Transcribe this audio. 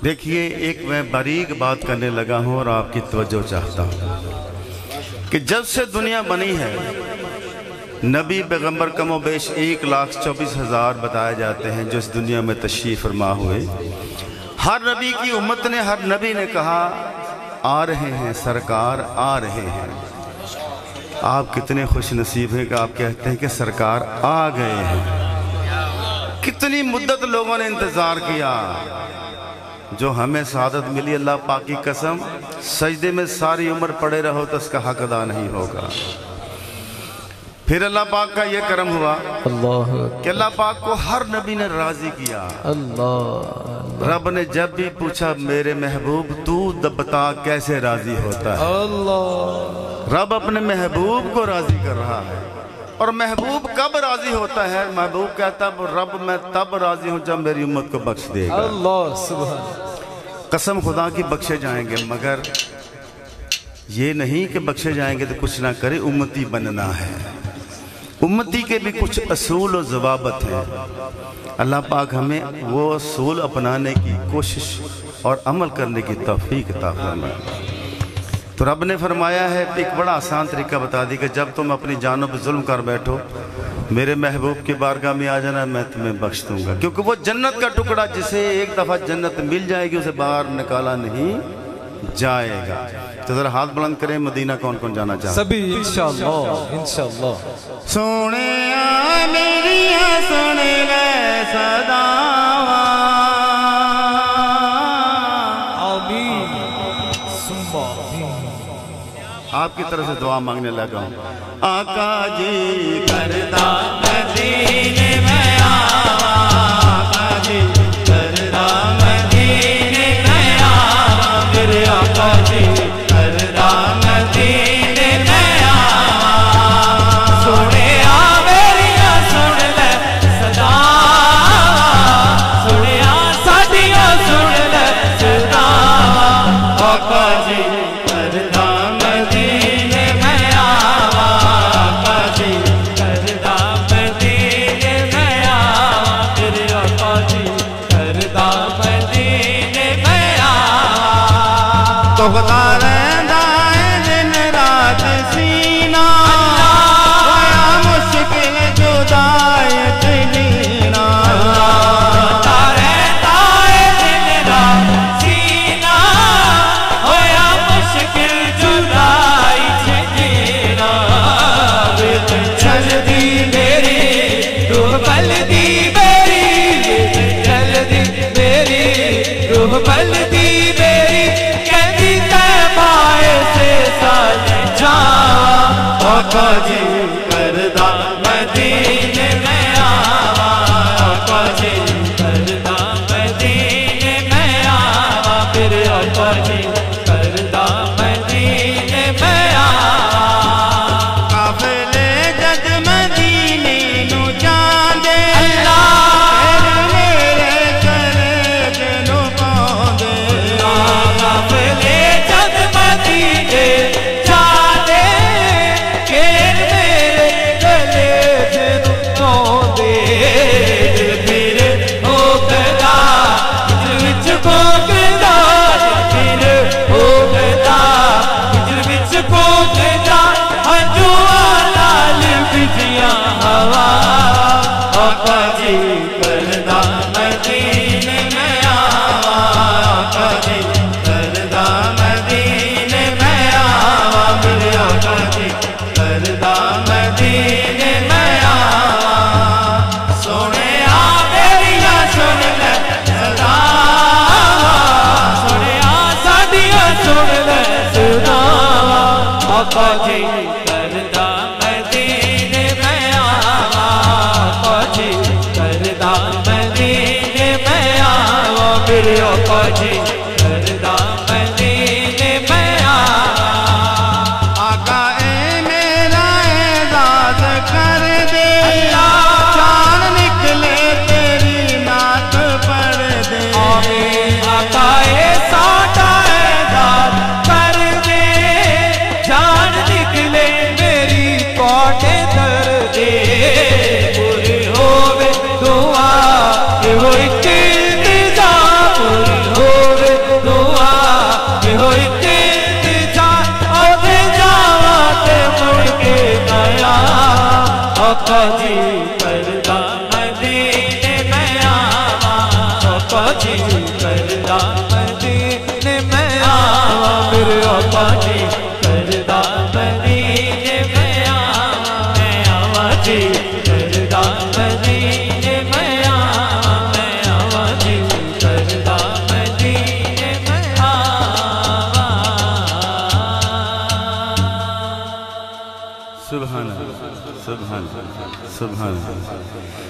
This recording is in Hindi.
देखिए, एक मैं बारीक बात करने लगा हूँ और आपकी तवज्जो चाहता हूँ कि जब से दुनिया बनी है नबी पैगम्बर कमोबेश 1,24,000 बताए जाते हैं जो इस दुनिया में तशरीफ़ फरमा हुए। हर नबी की उम्मत ने, हर नबी ने कहा आ रहे हैं सरकार, आ रहे हैं। आप कितने खुश नसीब हैं कि आप कहते हैं कि सरकार आ गए हैं। कितनी मुद्दत लोगों ने इंतज़ार किया, जो हमें शहादत मिली अल्लाह पाक की कसम, सजदे में सारी उम्र पड़े रहो तो उसका हक अदा नहीं होगा। फिर अल्लाह पाक का ये करम हुआ कि अल्लाह पाक को हर नबी ने राजी किया। रब ने जब भी पूछा मेरे महबूब तू बता कैसे राजी होता है, रब अपने महबूब को राजी कर रहा है। और महबूब कब राजी होता है? महबूब कहता है रब मैं तब राजी हूँ जब मेरी उम्मत को बख्श देगा। अल्लाह सुभान। कसम खुदा की बख्शे जाएंगे, मगर ये नहीं कि बख्शे जाएंगे तो कुछ ना करे। उम्मती बनना है, उम्मती के भी कुछ असूल और ज़वाबत हैं। अल्लाह पाक हमें वो असूल अपनाने की कोशिश और अमल करने की तौफीक अता फरमाए। तो रब ने फरमाया है, एक बड़ा आसान तरीका बता दी कि जब तुम अपनी जानों पर जुल्म कर बैठो मेरे महबूब की बारगाह में आ जाना, मैं तुम्हें बख्श दूंगा। क्योंकि वो जन्नत का टुकड़ा जिसे एक दफ़ा जन्नत मिल जाएगी उसे बाहर निकाला नहीं जाएगा। तो जरा हाथ बुलंद करें, मदीना कौन कौन जाना चाहते? सभी इंशाअल्लाह इंशाअल्लाह। सोने मेरी सुन ले सदावा, आपकी तरफ से दुआ मांगने लगा हूँ। आका जी करदा मदीने में आवा, आका जी करदा मदीने में आवा, मेरे आका जी करदा मदीने में आवा। सोने आ मेरिया सुन ले सदावा, सोने आ साडिया सुन ले सदावा, आका जी करदा दिन रात सीना होया मुश्किल जुदाई जीना, दिन रात सीना होया मुश्किल जुदाई जीना। चलदी मेरी रूह बलदी मेरी, चलदी मेरी रूह बलदी मेरी, आका जी करदा मदीने में आवा, आका जी करदा मदीने में आवा, फिर आका जी करदा मदीने में आवा। काफिले जद मदीने नू जांदे मेरे कलेज नू पांदे, काफिले जद मदीने आका जी करदा मदीने में आवा, आका जी करदा मदीने में आवा, मेरे आका जी करदा मदीने में आवा। आका ए मेरा एजाज कर दे, जान निकले तेरी नात पढ़ दे। आका ए साडा एजाज कर दे, जान निकले मेरी कोटे दर दे। पूरी होवे दुआ, वो एक इंतज़ाम पूरी होवे आका जी करदा मदीने में आवा, आका जी करदा मदीने में आवा, मेरे आका जी करदा मदीने में आवा, मैं आवा जी करदा मदीने में आवा, मैं आवा जी करदा मदीने में आवा। सुभान अल्लाह, सुभान अल्लाह, सुभान अल्लाह।